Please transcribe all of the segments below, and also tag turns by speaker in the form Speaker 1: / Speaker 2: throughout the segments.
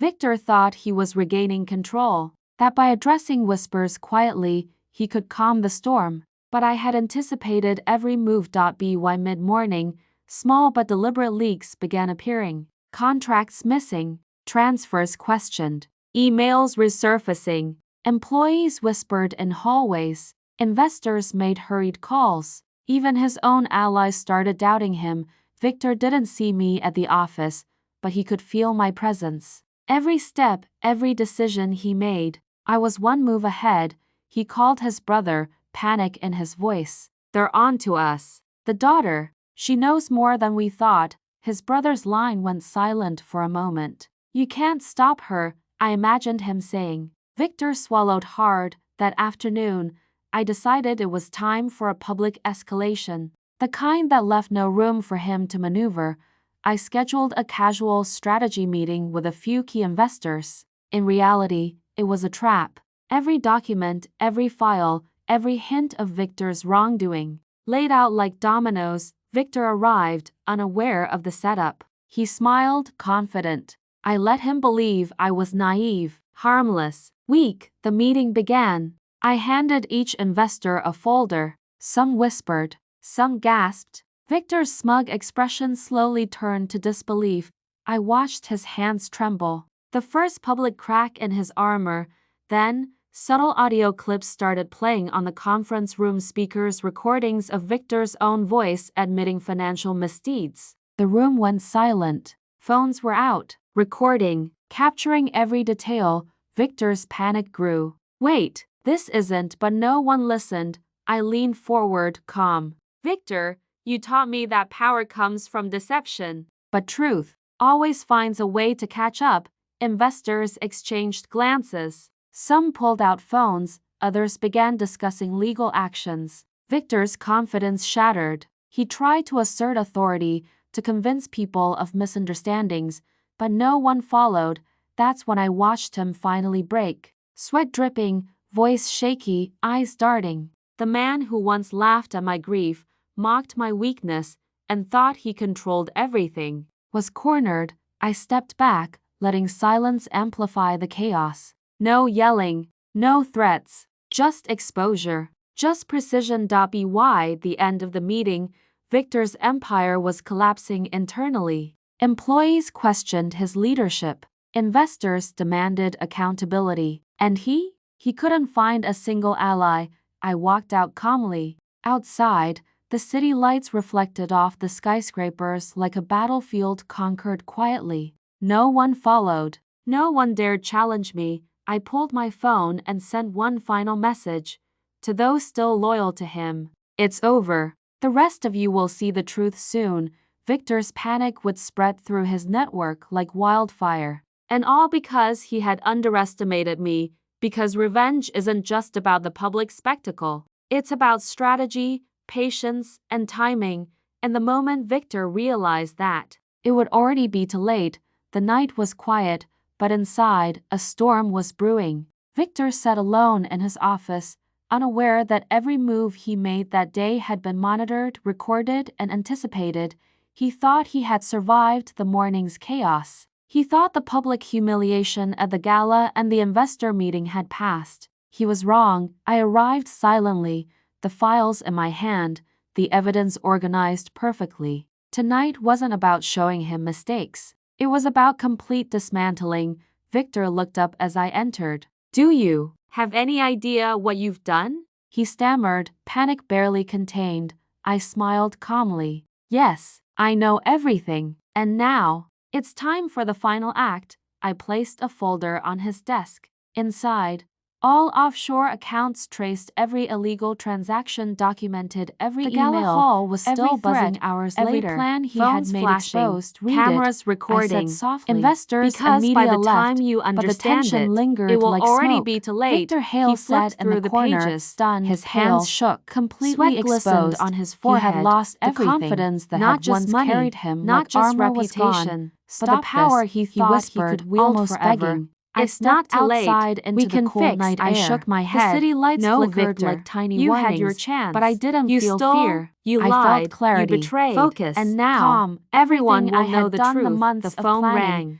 Speaker 1: Victor thought he was regaining control, that by addressing whispers quietly, he could calm the storm. But I had anticipated every move. By mid-morning, small but deliberate leaks began appearing. Contracts missing, transfers questioned, emails resurfacing, employees whispered in hallways, investors made hurried calls. Even his own allies started doubting him. Victor didn't see me at the office, but he could feel my presence. Every step, every decision he made, I was one move ahead. He called his brother, panic in his voice. "They're on to us. The daughter, she knows more than we thought." His brother's line went silent for a moment. "You can't stop her," I imagined him saying. Victor swallowed hard. That afternoon, I decided it was time for a public escalation, the kind that left no room for him to maneuver. I scheduled a casual strategy meeting with a few key investors. In reality, it was a trap. Every document, every file, every hint of Victor's wrongdoing, laid out like dominoes. Victor arrived, unaware of the setup. He smiled, confident. I let him believe I was naive, harmless, weak. The meeting began. I handed each investor a folder. Some whispered, some gasped. Victor's smug expression slowly turned to disbelief. I watched his hands tremble. The first public crack in his armor. Then, subtle audio clips started playing on the conference room speakers, recordings of Victor's own voice admitting financial misdeeds. The room went silent. Phones were out, recording, capturing every detail. Victor's panic grew. "Wait, this isn't," but no one listened. I leaned forward, calm. "Victor, you taught me that power comes from deception. But truth always finds a way to catch up." Investors exchanged glances. Some pulled out phones, others began discussing legal actions. Victor's confidence shattered. He tried to assert authority, to convince people of misunderstandings, but no one followed. That's when I watched him finally break. Sweat dripping, voice shaky, eyes darting. The man who once laughed at my grief, mocked my weakness, and thought he controlled everything, was cornered. I stepped back, letting silence amplify the chaos. No yelling, no threats, just exposure, just precision. By the end of the meeting, Victor's empire was collapsing internally. Employees questioned his leadership. Investors demanded accountability. And he couldn't find a single ally. I walked out calmly. Outside, the city lights reflected off the skyscrapers like a battlefield conquered quietly. No one followed. No one dared challenge me. I pulled my phone and sent one final message. To those still loyal to him, "It's over. The rest of you will see the truth soon." Victor's panic would spread through his network like wildfire. And all because he had underestimated me. Because revenge isn't just about the public spectacle. It's about strategy, patience, and timing. And the moment Victor realized that, it would already be too late. The night was quiet, but inside, a storm was brewing. Victor sat alone in his office, unaware that every move he made that day had been monitored, recorded, and anticipated. He thought he had survived the morning's chaos. He thought the public humiliation at the gala and the investor meeting had passed. He was wrong. I arrived silently, the files in my hand, the evidence organized perfectly. Tonight wasn't about showing him mistakes. It was about complete dismantling. Victor looked up as I entered. "Do you have any idea what you've done?" he stammered, panic barely contained. I smiled calmly. "Yes, I know everything. And now, it's time for the final act." I placed a folder on his desk. Inside, all offshore accounts traced, every illegal transaction documented, every email. The gala hall was still buzzing hours later. Every plan he had made exposed, cameras recording, I said softly, investors and media by the time you understand but the tension lingered it will like already smoke. Be too late. Victor Hale sat in the corner, pages, stunned, his hands shook, completely exposed on his forehead. He had lost everything, the confidence that not had just once money, carried him, not like just reputation, but the power he thought he could wield forever. I stepped outside into the cold night air. I shook my head. The city lights flickered like tiny warnings. You had your chance. But I didn't feel fear. You lied. I felt clarity. You betrayed. Focus. And now, everyone will know the truth. The phone rang.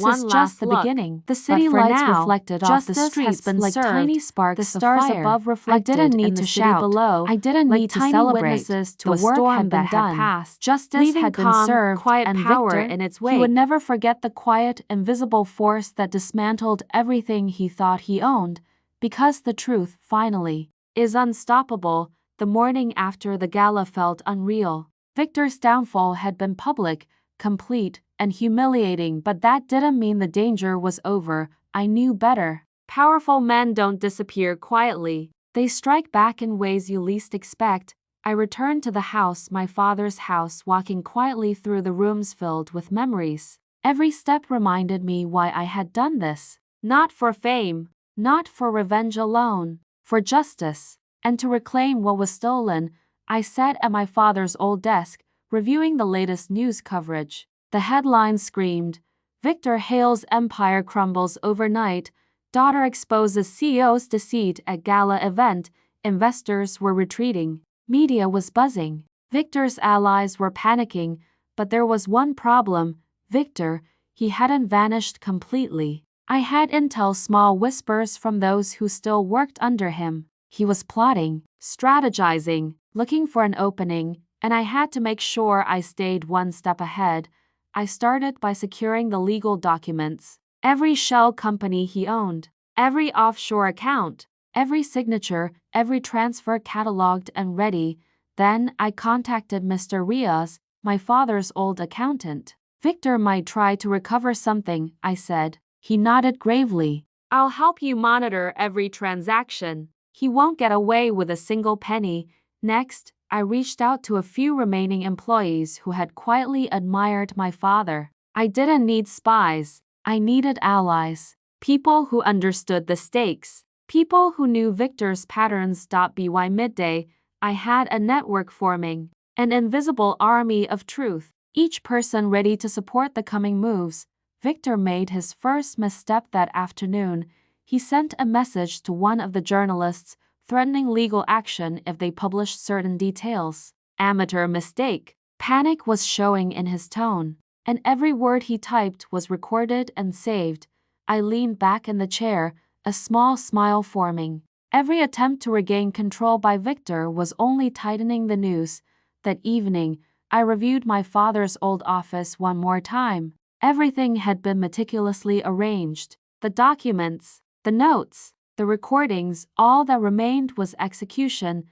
Speaker 1: is just the beginning. The city lights reflected off the streets like tiny sparks. The stars above reflected. I didn't need to shout below. I didn't need to celebrate. The work had been done. Justice had been served, quiet and power in its wake. He would never forget the quiet, invisible force that dismantled everything he thought he owned. Because the truth, finally, is unstoppable. The morning after the gala felt unreal. Victor's downfall had been public, complete, and humiliating, but that didn't mean the danger was over. I knew better. Powerful men don't disappear quietly. They strike back in ways you least expect. I returned to the house, my father's house, walking quietly through the rooms filled with memories. Every step reminded me why I had done this. Not for fame, not for revenge alone, for justice, and to reclaim what was stolen. I sat at my father's old desk, reviewing the latest news coverage. The headlines screamed, "Victor Hale's empire crumbles overnight. Daughter exposes CEO's deceit at gala event." Investors were retreating. Media was buzzing. Victor's allies were panicking, but there was one problem. Victor, he hadn't vanished completely. I had intel, small whispers from those who still worked under him. He was plotting, strategizing, looking for an opening, and I had to make sure I stayed one step ahead. I started by securing the legal documents. Every shell company he owned, every offshore account, every signature, every transfer cataloged and ready. Then I contacted Mr. Rios, my father's old accountant. "Victor might try to recover something," I said. He nodded gravely. "I'll help you monitor every transaction. He won't get away with a single penny." Next, I reached out to a few remaining employees who had quietly admired my father. I didn't need spies. I needed allies. People who understood the stakes. People who knew Victor's patterns. By midday, I had a network forming, an invisible army of truth, each person ready to support the coming moves. Victor made his first misstep that afternoon. He sent a message to one of the journalists, threatening legal action if they published certain details. Amateur mistake. Panic was showing in his tone, and every word he typed was recorded and saved. I leaned back in the chair, a small smile forming. Every attempt to regain control by Victor was only tightening the noose. That evening, I reviewed my father's old office one more time. Everything had been meticulously arranged. The documents, the notes, the recordings, all that remained was execution,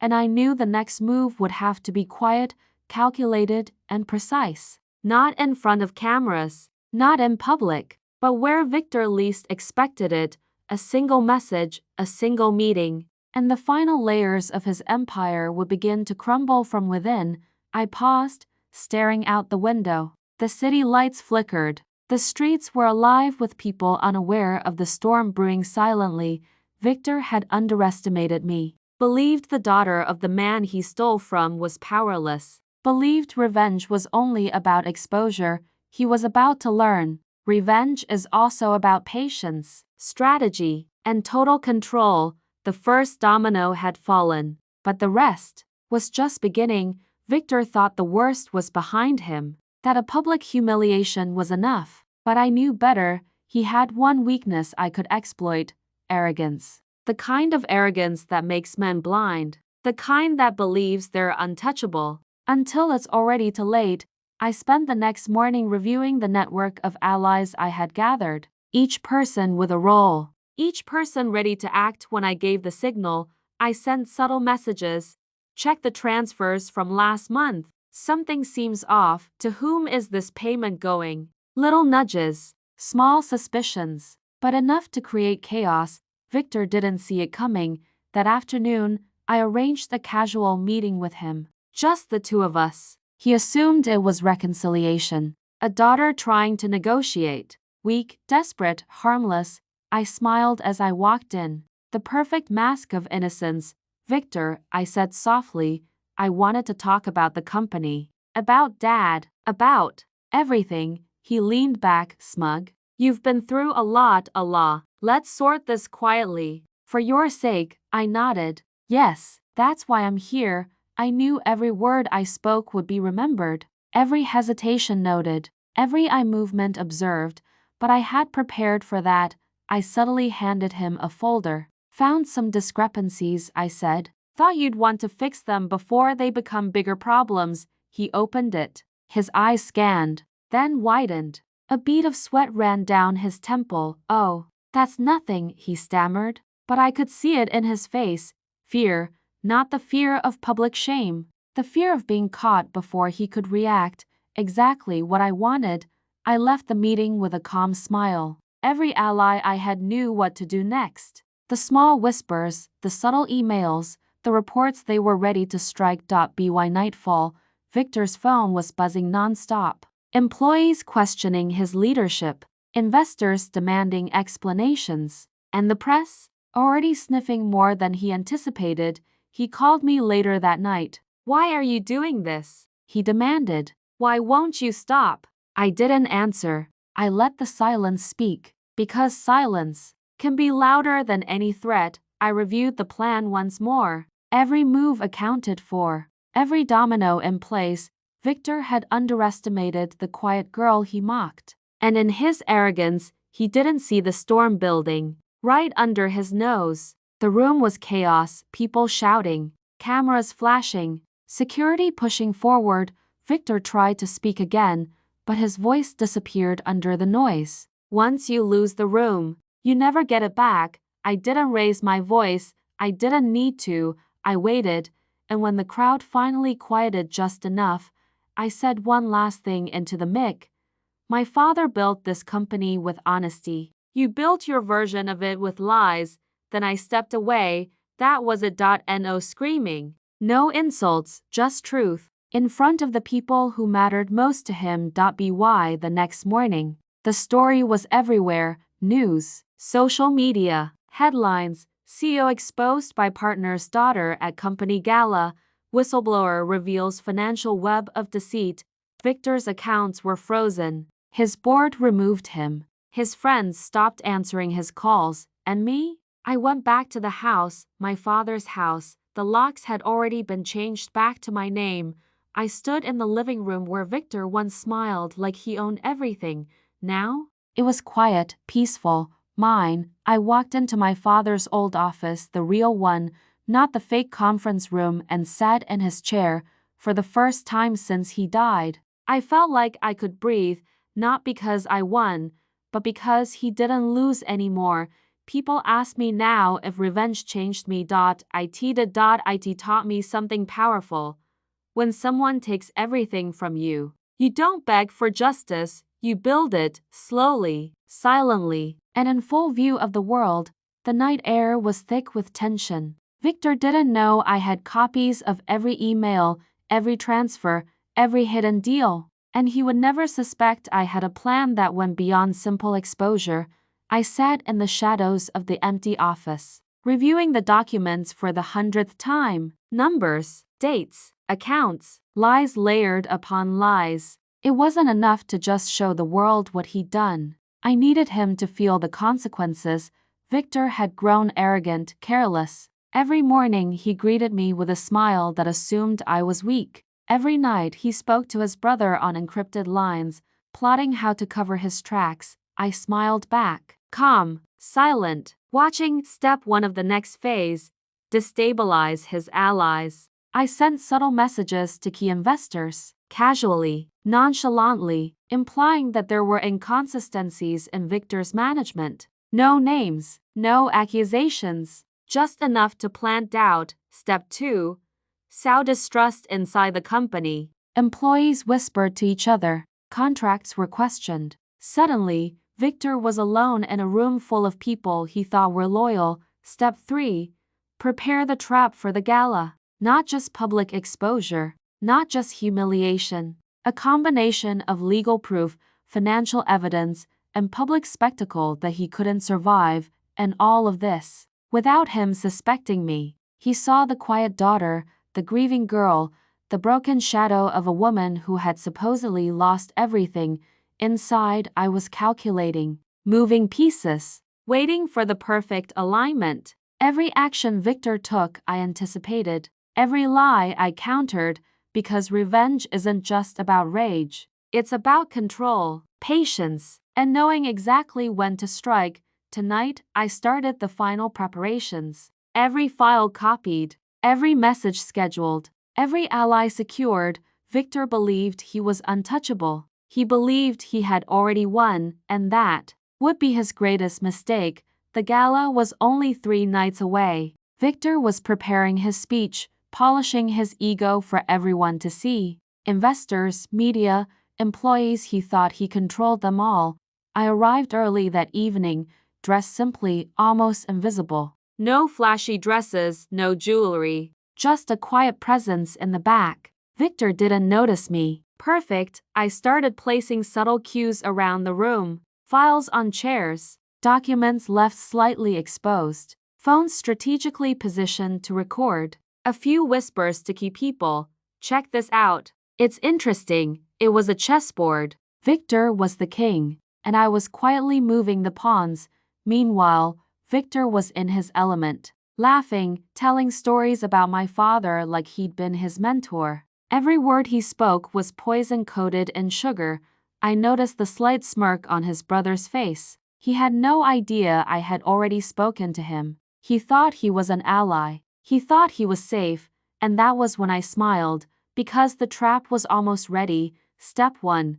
Speaker 1: and I knew the next move would have to be quiet, calculated, and precise. Not in front of cameras, not in public, but where Victor least expected it. A single message, a single meeting, and the final layers of his empire would begin to crumble from within. I paused, staring out the window. The city lights flickered. The streets were alive with people unaware of the storm brewing silently. Victor had underestimated me. Believed the daughter of the man he stole from was powerless. Believed revenge was only about exposure. He was about to learn. Revenge is also about patience, strategy, and total control. The first domino had fallen, but the rest was just beginning. Victor thought the worst was behind him, that a public humiliation was enough. But I knew better. He had one weakness I could exploit: arrogance. The kind of arrogance that makes men blind. The kind that believes they're untouchable until it's already too late. I spent the next morning reviewing the network of allies I had gathered, each person with a role, each person ready to act when I gave the signal. I sent subtle messages. "Check the transfers from last month. Something seems off. To whom is this payment going?" Little nudges, small suspicions, but enough to create chaos. Victor didn't see it coming. That afternoon, I arranged a casual meeting with him. Just the two of us. He assumed it was reconciliation. A daughter trying to negotiate. Weak, desperate, harmless. I smiled as I walked in. The perfect mask of innocence. "Victor," I said softly, "I wanted to talk about the company. About Dad. About everything." He leaned back, smug. "You've been through a lot, Allah. Let's sort this quietly." "For your sake," I nodded. "Yes, that's why I'm here." I knew every word I spoke would be remembered, every hesitation noted, every eye movement observed, but I had prepared for that. I subtly handed him a folder. "Found some discrepancies," I said. "Thought you'd want to fix them before they become bigger problems." He opened it. His eyes scanned, then widened. A bead of sweat ran down his temple. "Oh, that's nothing," he stammered, but I could see it in his face. Fear. Not the fear of public shame, the fear of being caught before he could react. Exactly what I wanted. I left the meeting with a calm smile. Every ally I had knew what to do next. The small whispers, the subtle emails, the reports, they were ready to strike. By nightfall, Victor's phone was buzzing nonstop. Employees questioning his leadership, investors demanding explanations, and the press, already sniffing more than he anticipated. He called me later that night. "Why are you doing this?" he demanded. "Why won't you stop?" I didn't answer. I let the silence speak. Because silence can be louder than any threat, I reviewed the plan once more. Every move accounted for, every domino in place. Victor had underestimated the quiet girl he mocked. And in his arrogance, he didn't see the storm building right under his nose. The room was chaos, people shouting, cameras flashing, security pushing forward. Victor tried to speak again, but his voice disappeared under the noise. "Once you lose the room, you never get it back." I didn't raise my voice. I didn't need to. I waited, and when the crowd finally quieted just enough, I said one last thing into the mic. "My father built this company with honesty. You built your version of it with lies." Then I stepped away. That was it. No screaming. No insults, just truth. In front of the people who mattered most to him. By the next morning, the story was everywhere. News, social media, headlines. CEO exposed by partner's daughter at company gala. Whistleblower reveals financial web of deceit. Victor's accounts were frozen. His board removed him. His friends stopped answering his calls. And me? I went back to the house, my father's house. The locks had already been changed back to my name. I stood in the living room where Victor once smiled like he owned everything. Now, it was quiet, peaceful, mine. I walked into my father's old office, the real one, not the fake conference room, and sat in his chair. For the first time since he died, I felt like I could breathe, not because I won, but because he didn't lose anymore. People ask me now if revenge changed me. It taught me something powerful. When someone takes everything from you, you don't beg for justice, you build it, slowly, silently, and in full view of the world. The night air was thick with tension. Victor didn't know I had copies of every email, every transfer, every hidden deal, and he would never suspect I had a plan that went beyond simple exposure. I sat in the shadows of the empty office, reviewing the documents for the 100th time. Numbers, dates, accounts, lies layered upon lies. It wasn't enough to just show the world what he'd done. I needed him to feel the consequences. Victor had grown arrogant, careless. Every morning he greeted me with a smile that assumed I was weak. Every night he spoke to his brother on encrypted lines, plotting how to cover his tracks. I smiled back, calm, silent, watching step one of the next phase, destabilize his allies. I sent subtle messages to key investors, casually, nonchalantly, implying that there were inconsistencies in Victor's management. No names, no accusations, just enough to plant doubt. Step 2. Sow distrust inside the company. Employees whispered to each other. Contracts were questioned. Suddenly, Victor was alone in a room full of people he thought were loyal. Step 3. Prepare the trap for the gala. Not just public exposure, not just humiliation. A combination of legal proof, financial evidence, and public spectacle that he couldn't survive, and all of this without him suspecting me. He saw the quiet daughter, the grieving girl, the broken shadow of a woman who had supposedly lost everything. Inside, I was calculating, moving pieces, waiting for the perfect alignment. Every action Victor took, I anticipated. Every lie I countered, because revenge isn't just about rage. It's about control, patience, and knowing exactly when to strike. Tonight, I started the final preparations. Every file copied, every message scheduled, every ally secured. Victor believed he was untouchable. He believed he had already won, and that would be his greatest mistake. The gala was only 3 nights away. Victor was preparing his speech, polishing his ego for everyone to see. Investors, media, employees, he thought he controlled them all. I arrived early that evening, dressed simply, almost invisible. No flashy dresses, no jewelry, just a quiet presence in the back. Victor didn't notice me. Perfect. I started placing subtle cues around the room. Files on chairs. Documents left slightly exposed. Phones strategically positioned to record. A few whispers to key people. Check this out. It's interesting. It was a chessboard. Victor was the king, and I was quietly moving the pawns. Meanwhile, Victor was in his element, laughing, telling stories about my father like he'd been his mentor. Every word he spoke was poison-coated in sugar. I noticed the slight smirk on his brother's face. He had no idea I had already spoken to him. He thought he was an ally. He thought he was safe, and that was when I smiled, because the trap was almost ready. Step 1.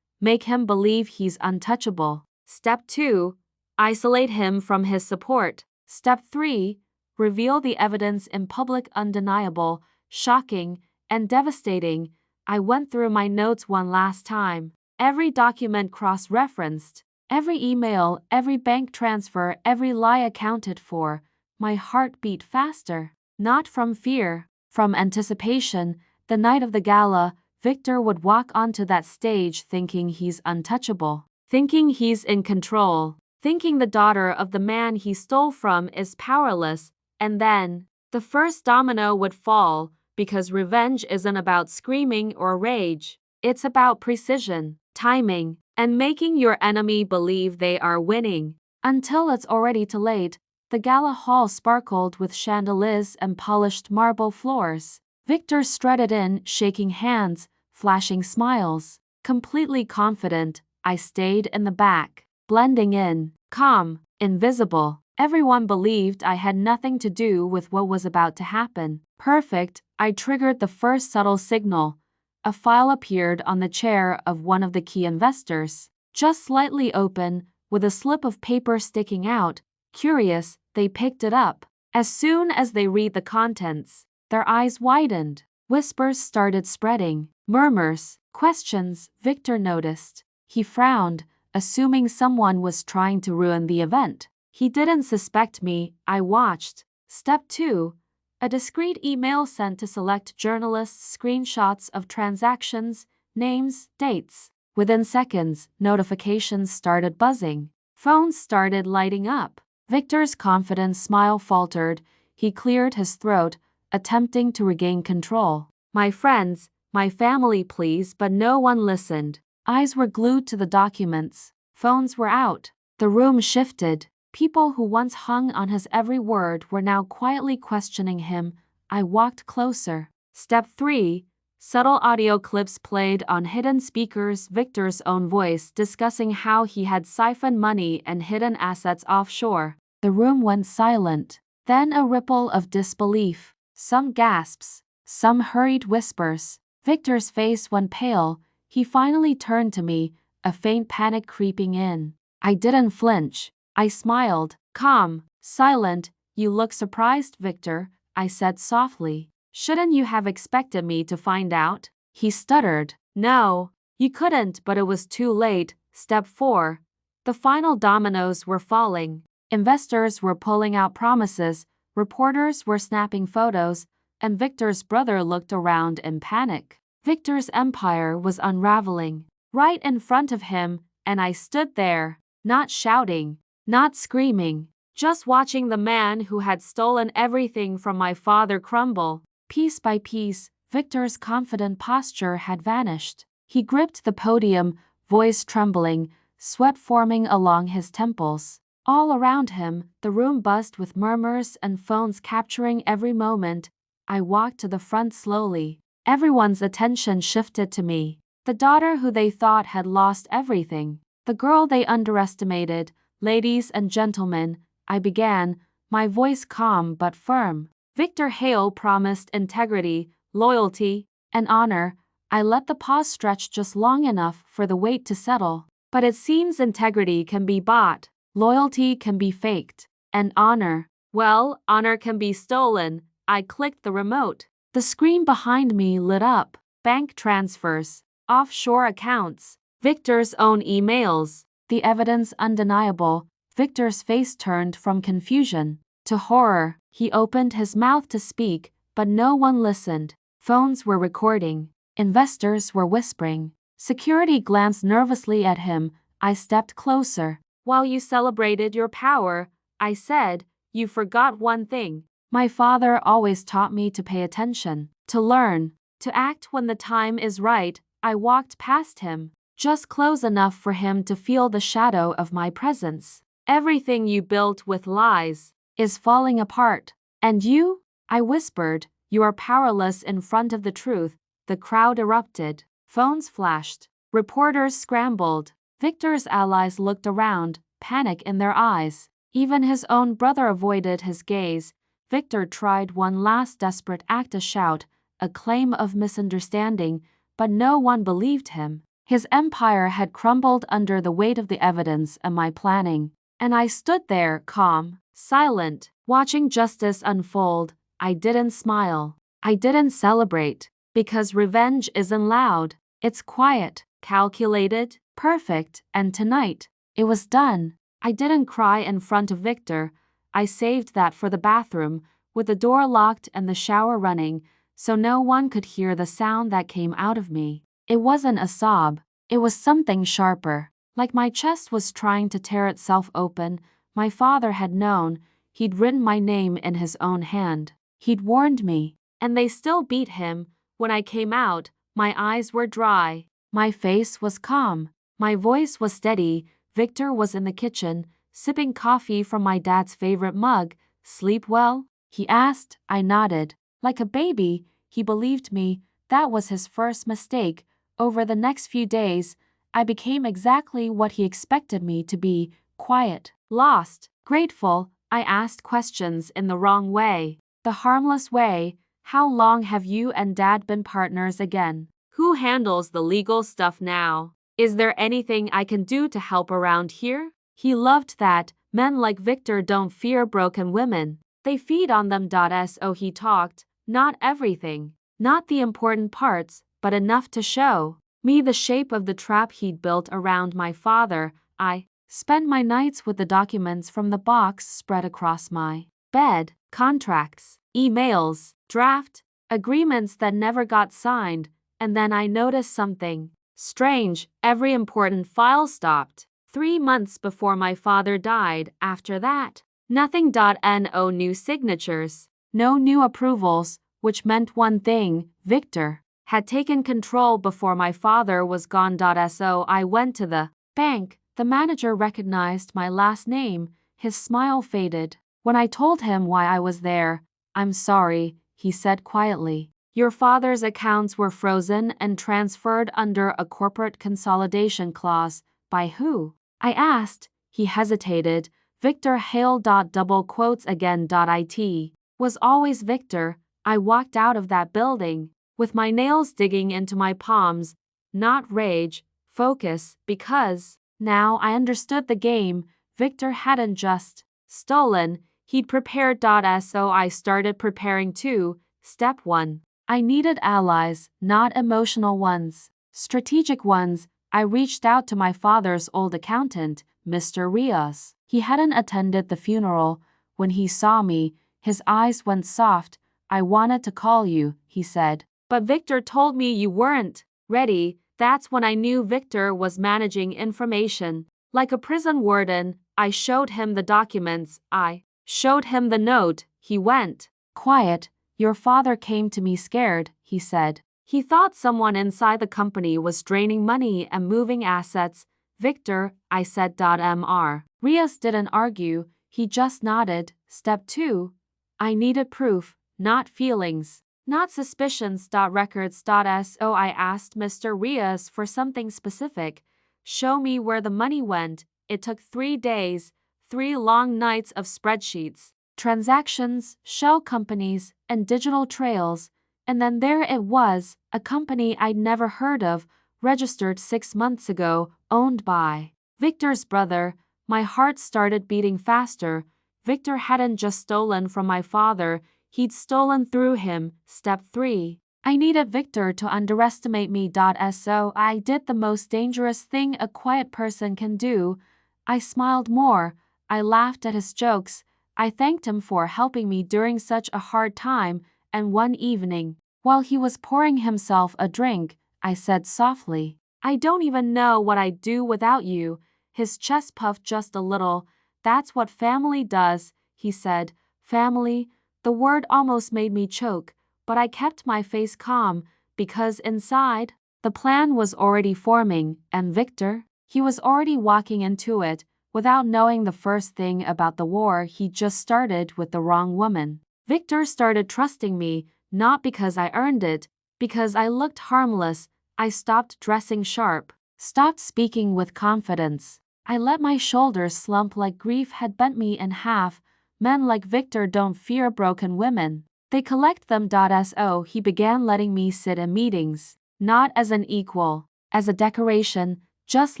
Speaker 1: Make him believe he's untouchable. Step 2. Isolate him from his support. Step 3. Reveal the evidence in public. Undeniable, shocking, and devastating. I went through my notes one last time. Every document cross-referenced. Every email, every bank transfer, every lie accounted for. My heart beat faster. Not from fear, from anticipation. The night of the gala, Victor would walk onto that stage thinking he's untouchable, thinking he's in control, thinking the daughter of the man he stole from is powerless, and then the first domino would fall, because revenge isn't about screaming or rage. It's about precision, timing, and making your enemy believe they are winning. Until it's already too late, the gala hall sparkled with chandeliers and polished marble floors. Victor strutted in, shaking hands, flashing smiles. Completely confident, I stayed in the back, blending in, calm, invisible. Everyone believed I had nothing to do with what was about to happen. Perfect, I triggered the first subtle signal. A file appeared on the chair of one of the key investors, just slightly open, with a slip of paper sticking out. Curious, they picked it up. As soon as they read the contents, their eyes widened. Whispers started spreading. Murmurs, questions. Victor noticed. He frowned, assuming someone was trying to ruin the event. He didn't suspect me. I watched. Step 2. A discreet email sent to select journalists, screenshots of transactions, names, dates. Within seconds, notifications started buzzing. Phones started lighting up. Victor's confident smile faltered. He cleared his throat, attempting to regain control. My friends, my family please, but no one listened. Eyes were glued to the documents. Phones were out. The room shifted. People who once hung on his every word were now quietly questioning him. I walked closer. Step 3. Subtle audio clips played on hidden speakers. Victor's own voice discussing how he had siphoned money and hidden assets offshore. The room went silent. Then a ripple of disbelief. Some gasps. Some hurried whispers. Victor's face went pale. He finally turned to me, a faint panic creeping in. I didn't flinch. I smiled. Calm, silent. You look surprised, Victor, I said softly. Shouldn't you have expected me to find out? He stuttered. No, you couldn't, but it was too late. Step 4. The final dominoes were falling. Investors were pulling out promises, reporters were snapping photos, and Victor's brother looked around in panic. Victor's empire was unraveling right in front of him, and I stood there, not shouting, not screaming, just watching the man who had stolen everything from my father crumble. Piece by piece, Victor's confident posture had vanished. He gripped the podium, voice trembling, sweat forming along his temples. All around him, the room buzzed with murmurs and phones capturing every moment. I walked to the front slowly. Everyone's attention shifted to me. The daughter who they thought had lost everything. The girl they underestimated. Ladies and gentlemen, I began, my voice calm but firm. Victor Hale promised integrity, loyalty, and honor. I let the pause stretch just long enough for the weight to settle. But it seems integrity can be bought, loyalty can be faked, and honor, well, honor can be stolen. I clicked the remote. The screen behind me lit up. Bank transfers, offshore accounts, Victor's own emails. The evidence undeniable. Victor's face turned from confusion to horror. He opened his mouth to speak, but no one listened. Phones were recording. Investors were whispering. Security glanced nervously at him. I stepped closer.
Speaker 2: While you celebrated your power, I said, you forgot one thing.
Speaker 1: My father always taught me to pay attention, to learn, to act when the time is right. I walked past him, just close enough for him to feel the shadow of my presence.
Speaker 2: Everything you built with lies
Speaker 1: is falling apart. And you? I whispered. You are powerless in front of the truth. The crowd erupted. Phones flashed. Reporters scrambled. Victor's allies looked around, panic in their eyes. Even his own brother avoided his gaze. Victor tried one last desperate act, a shout, a claim of misunderstanding, but no one believed him. His empire had crumbled under the weight of the evidence and my planning. And I stood there, calm, silent, watching justice unfold. I didn't smile. I didn't celebrate. Because revenge isn't loud. It's quiet, calculated, perfect, and tonight, it was done. I didn't cry in front of Victor. I saved that for the bathroom, with the door locked and the shower running, so no one could hear the sound that came out of me. It wasn't a sob. It was something sharper. Like my chest was trying to tear itself open. My father had known. He'd written my name in his own hand. He'd warned me.
Speaker 2: And they still beat him. When I came out, my eyes were dry.
Speaker 1: My face was calm. My voice was steady. Victor was in the kitchen, sipping coffee from my dad's favorite mug. Sleep well? He asked. I nodded. Like a baby, he believed me. That was his first mistake. Over the next few days, I became exactly what he expected me to be, quiet, lost, grateful. I asked questions in the wrong way, the harmless way. How long have you and Dad been partners again?
Speaker 2: Who handles the legal stuff now? Is there anything I can do to help around here?
Speaker 1: He loved that. Men like Victor don't fear broken women. They feed on them. So he talked. Not everything. Not the important parts, but enough to show me the shape of the trap he'd built around my father. I spent my nights with the documents from the box spread across my bed. Contracts, emails, draft, agreements that never got signed. And then I noticed something strange. Every important file stopped. 3 months before my father died. After that, nothing. No new signatures. No new approvals, which meant one thing. Victor had taken control before my father was gone. So I went to the bank. The manager recognized my last name. His smile faded. When I told him why I was there, I'm sorry, he said quietly. Your father's accounts were frozen and transferred under a corporate consolidation clause. By who? I asked. He hesitated. Victor Hale. Double quotes again. It was always Victor. I walked out of that building with my nails digging into my palms. Not rage, focus, because now I understood the game. Victor hadn't just stolen, he'd prepared. So I started preparing too. Step 1. I needed allies, not emotional ones, strategic ones. I reached out to my father's old accountant, Mr. Rios. He hadn't attended the funeral. When he saw me, his eyes went soft. I wanted to call you, he said.
Speaker 2: But Victor told me you weren't ready. That's when I knew Victor was managing information. Like a prison warden, I showed him the documents. I showed him the note. He went
Speaker 1: quiet. Your father came to me scared, he said.
Speaker 2: He thought someone inside the company was draining money and moving assets. Victor, I said. Mr.
Speaker 1: Rios didn't argue. He just nodded. Step 2. I needed proof, not feelings, not suspicions. Records. So I asked Mr. Rios for something specific. Show me where the money went. It took 3 days, 3 long nights of spreadsheets, transactions, shell companies, and digital trails. And then there it was, a company I'd never heard of, registered 6 months ago, owned by Victor's brother. My heart started beating faster. Victor hadn't just stolen from my father, he'd stolen through him. Step 3. I needed Victor to underestimate me. So I did the most dangerous thing a quiet person can do. I smiled more. I laughed at his jokes. I thanked him for helping me during such a hard time. And one evening, While he was pouring himself a drink, I said softly,
Speaker 2: I don't even know what I'd do without you. His chest puffed just a little. That's what family does, he said. Family? The word almost made me choke, but I kept my face calm, because inside, the plan was already forming, and Victor, he was already walking into it, without knowing the first thing about the war he just started with the wrong woman. Victor started trusting me, not because I earned it, because I looked harmless. I stopped dressing sharp, stopped speaking with confidence. I let my shoulders slump like grief had bent me in half. Men like Victor don't fear broken women. They collect them. So he began letting me sit in meetings, not as an equal, as a decoration. Just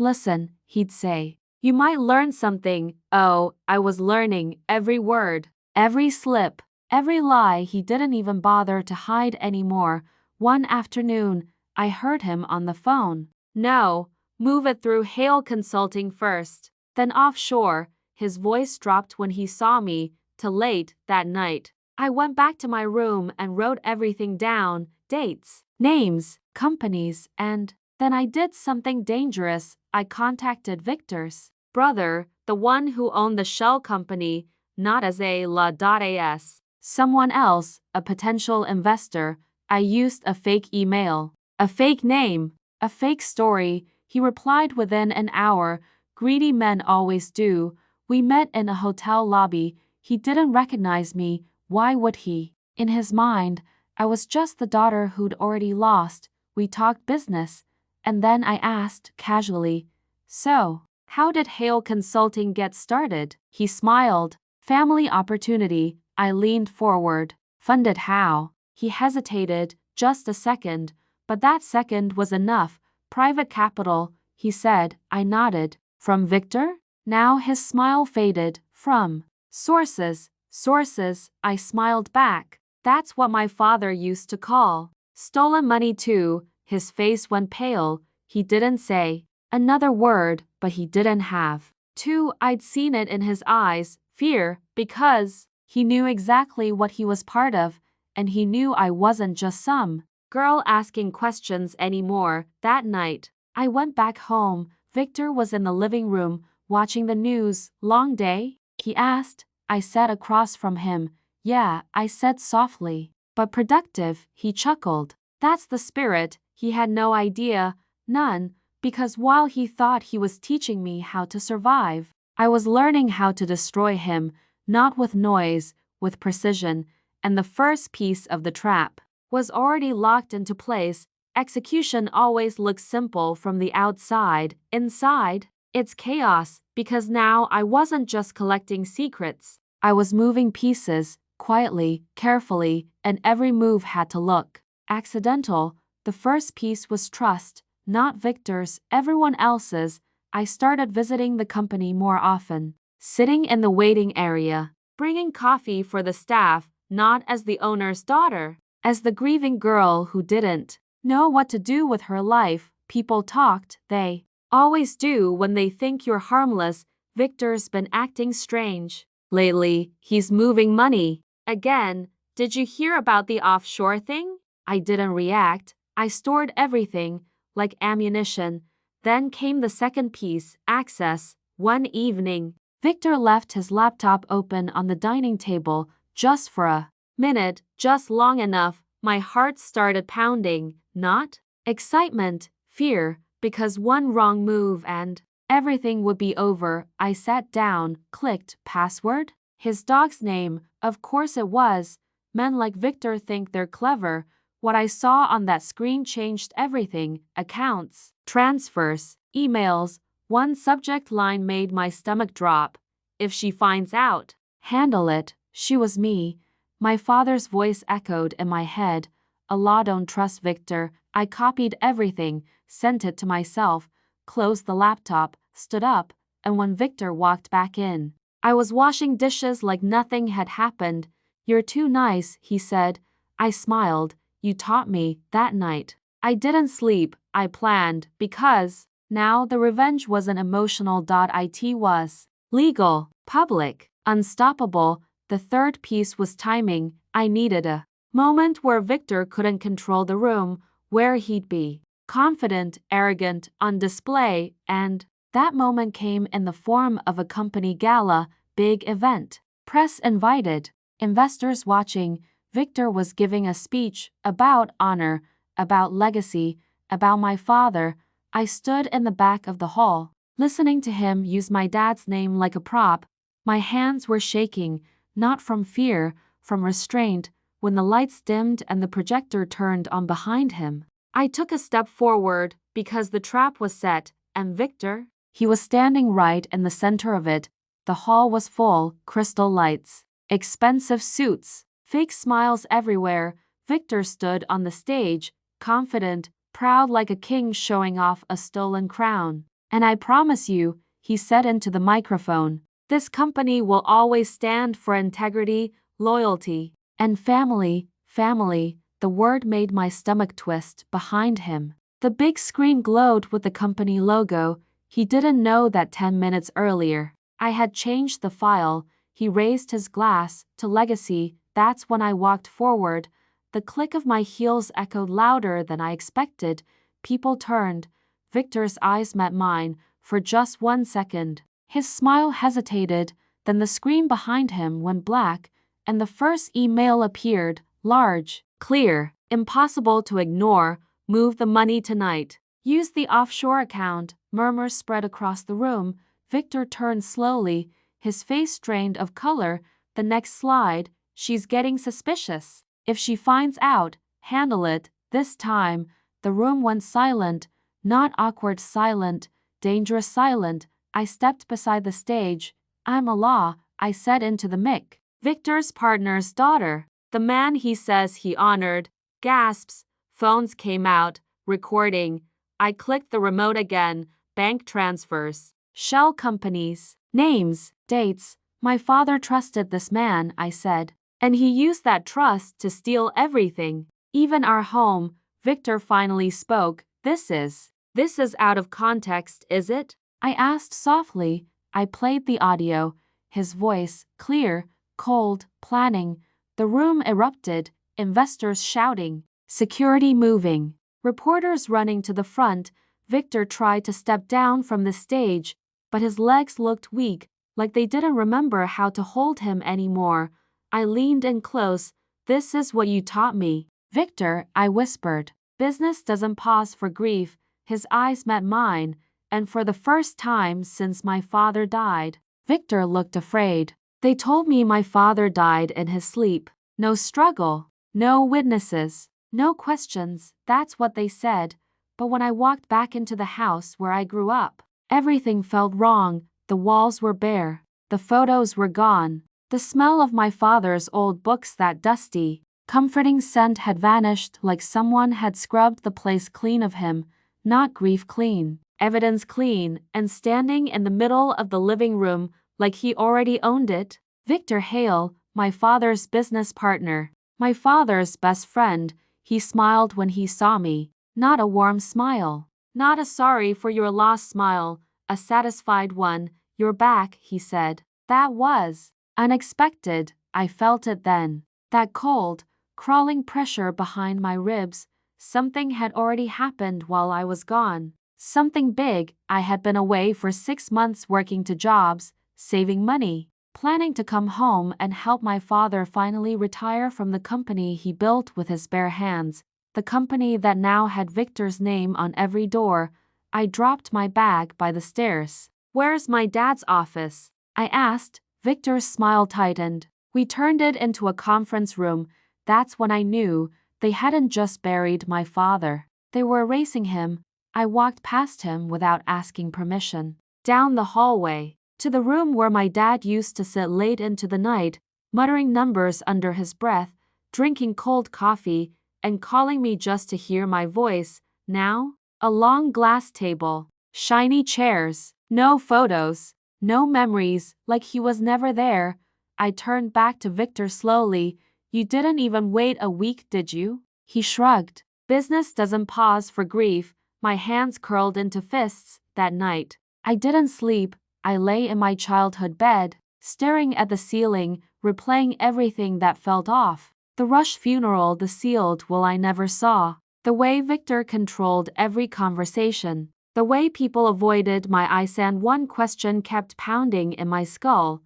Speaker 2: listen, he'd say. You might learn something. Oh, I was learning every word, every slip, every lie. He didn't even bother to hide anymore. One afternoon, I heard him on the phone. No, move it through Hale Consulting first, then offshore. His voice dropped when he saw me. Till late that night, I went back to my room and wrote everything down, dates, names, companies, and then I did something dangerous. I contacted Victor's brother, the one who owned the shell company, not as a la.as. Someone else, a potential investor. I used a fake email, a fake name, a fake story. He replied within an hour. Greedy men always do. We met in a hotel lobby. He didn't recognize me. Why would he? In his mind, I was just the daughter who'd already lost. We talked business, and then I asked casually, so, how did Hale Consulting get started? He smiled. Family opportunity. I leaned forward. Funded how? He hesitated just a second, but that second was enough. Private capital, he said. I nodded. From Victor? Now his smile faded. From sources. Sources, I smiled back. That's what my father used to call stolen money too. His face went pale. He didn't say another word, but he didn't have to. I'd seen it in his eyes, fear, because he knew exactly what he was part of, and he knew I wasn't just some girl asking questions anymore. That night, I went back home. Victor was in the living room, watching the news. Long day? He asked. I sat across from him. Yeah, I said softly. But productive, he chuckled. That's the spirit. He had no idea, none, because while he thought he was teaching me how to survive, I was learning how to destroy him, not with noise, with precision, and the first piece of the trap was already locked into place. Execution always looks simple from the outside. Inside, it's chaos, because now I wasn't just collecting secrets. I was moving pieces, quietly, carefully, and every move had to look accidental. The first piece was trust, not Victor's, everyone else's. I started visiting the company more often, sitting in the waiting area, bringing coffee for the staff, not as the owner's daughter, as the grieving girl who didn't know what to do with her life. People talked, they always do when they think you're harmless. Victor's been acting strange lately. He's moving money again. Did you hear about the offshore thing? I didn't react. I stored everything, like ammunition. Then came the second piece, access. One evening, Victor left his laptop open on the dining table, just for a minute, just long enough. My heart started pounding, not excitement, fear, because one wrong move and everything would be over. I sat down, clicked password. His dog's name, of course it was. Men like Victor think they're clever. What I saw on that screen changed everything. Accounts, transfers, emails. One subject line made my stomach drop. If she finds out, handle it. She was me. My father's voice echoed in my head. Allah, don't trust Victor. I copied everything, sent it to myself, closed the laptop, stood up, and when Victor walked back in, I was washing dishes like nothing had happened. You're too nice, he said. I smiled. You taught me, that night. I didn't sleep. I planned, because now the revenge wasn't emotional. It was legal, public, unstoppable. The third piece was timing. I needed a moment where Victor couldn't control the room, where he'd be confident, arrogant, on display, and that moment came in the form of a company gala, big event. Press invited, investors watching. Victor was giving a speech about honor, about legacy, about my father. I stood in the back of the hall, listening to him use my dad's name like a prop. My hands were shaking, not from fear, from restraint. When the lights dimmed and the projector turned on behind him, I took a step forward because the trap was set, and Victor? He was standing right in the center of it. The hall was full, crystal lights, expensive suits, fake smiles everywhere. Victor stood on the stage, confident, proud like a king showing off a stolen crown. And I promise you, he said into the microphone, this company will always stand for integrity, loyalty, and family. Family, the word made my stomach twist. Behind him, the big screen glowed with the company logo. He didn't know that 10 minutes earlier, I had changed the file. He raised his glass to legacy. That's when I walked forward. The click of my heels echoed louder than I expected. People turned. Victor's eyes met mine for just 1 second. His smile hesitated, then the screen behind him went black, and the first email appeared, large, clear, impossible to ignore. Move the money tonight. Use the offshore account. Murmurs spread across the room. Victor turned slowly, his face drained of color. The next slide, she's getting suspicious. If she finds out, handle it. This time, the room went silent, not awkward silent, dangerous silent. I stepped beside the stage. I'm Allah, I said into the mic. Victor's partner's daughter. The man he says he honored. Gasps. Phones came out. Recording. I clicked the remote again. Bank transfers. Shell companies. Names. Dates. My father trusted this man, I said. And he used that trust to steal everything. Even our home. Victor finally spoke. This is out of context, is it? I asked softly. I played the audio. His voice, clear, cold, planning. The room erupted, investors shouting, security moving, reporters running to the front. Victor tried to step down from the stage, but his legs looked weak, like they didn't remember how to hold him anymore. I leaned in close. This is what you taught me. Victor, I whispered. Business doesn't pause for grief. His eyes met mine, and for the first time since my father died, Victor looked afraid. They told me my father died in his sleep. No struggle, no witnesses, no questions. That's what they said. But when I walked back into the house where I grew up, everything felt wrong. The walls were bare. The photos were gone. The smell of my father's old books, that dusty, comforting scent, had vanished, like someone had scrubbed the place clean of him. Not grief clean, evidence clean, and standing in the middle of the living room like he already owned it. Victor Hale, my father's business partner, my father's best friend. He smiled when he saw me. Not a warm smile, not a sorry for your loss smile, a satisfied one. You're back, he said. That was unexpected. I felt it then. That cold, crawling pressure behind my ribs. Something had already happened while I was gone. Something big. I had been away for 6 months working 2 jobs, saving money, planning to come home and help my father finally retire from the company he built with his bare hands, the company that now had Victor's name on every door. I dropped my bag by the stairs. Where's my dad's office? I asked. Victor's smile tightened. We turned it into a conference room. That's when I knew they hadn't just buried my father. They were erasing him. I walked past him without asking permission, down the hallway, to the room where my dad used to sit late into the night, muttering numbers under his breath, drinking cold coffee, and calling me just to hear my voice. Now, a long glass table, shiny chairs, no photos, no memories, like he was never there. I turned back to Victor slowly. You didn't even wait a week, did you? He shrugged. Business doesn't pause for grief. My hands curled into fists. That night, I didn't sleep. I lay in my childhood bed, staring at the ceiling, replaying everything that felt off.
Speaker 1: The rush funeral, the sealed will I never saw. The way Victor controlled every conversation. The way people avoided my eyes, and one question kept pounding in my skull.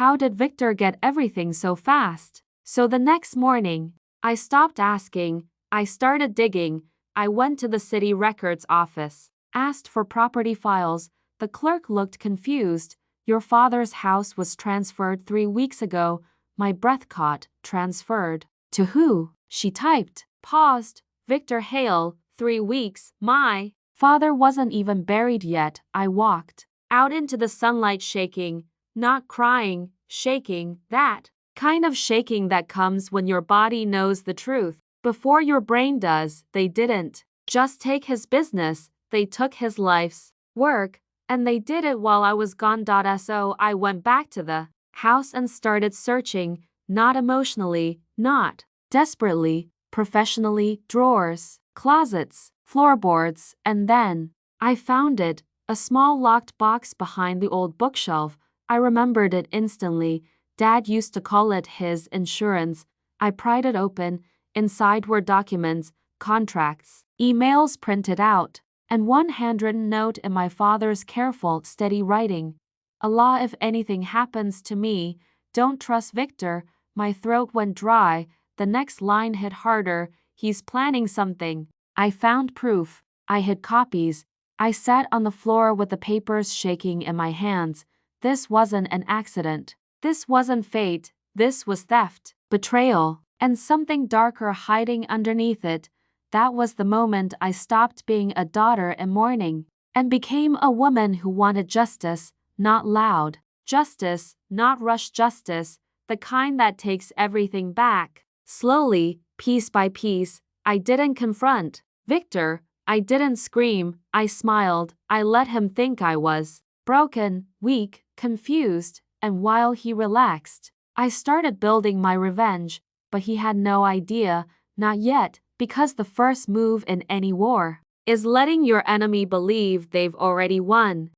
Speaker 1: How did Victor get everything so fast? So the next morning, I stopped asking, I started digging. I went to the city records office, asked for property files. The clerk looked confused. Your father's house was transferred 3 weeks ago. My breath caught. Transferred. To who? She typed. Paused. Victor Hale. 3 weeks. My father wasn't even buried yet. I walked out into the sunlight shaking, not crying, shaking, that kind of shaking that comes when your body knows the truth before your brain does. They didn't just take his business, they took his life's work, and they did it while I was gone. So I went back to the house and started searching, not emotionally, not desperately, professionally, drawers, closets, floorboards, and then I found it, a small locked box behind the old bookshelf. I remembered it instantly. Dad used to call it his insurance. I pried it open. Inside were documents, contracts, emails printed out, and one handwritten note in my father's careful, steady writing. Allah, if anything happens to me, don't trust Victor. My throat went dry. The next line hit harder. He's planning something. I found proof. I hid copies. I sat on the floor with the papers shaking in my hands. This wasn't an accident. This wasn't fate. This was theft, betrayal, and something darker hiding underneath it. That was the moment I stopped being a daughter in mourning and became a woman who wanted justice, not loud justice, not rushed justice, the kind that takes everything back. Slowly, piece by piece, I didn't confront Victor. I didn't scream. I smiled. I let him think I was broken, weak, confused, and while he relaxed, I started building my revenge. But he had no idea, not yet, because the first move in any war is letting your enemy believe they've already won.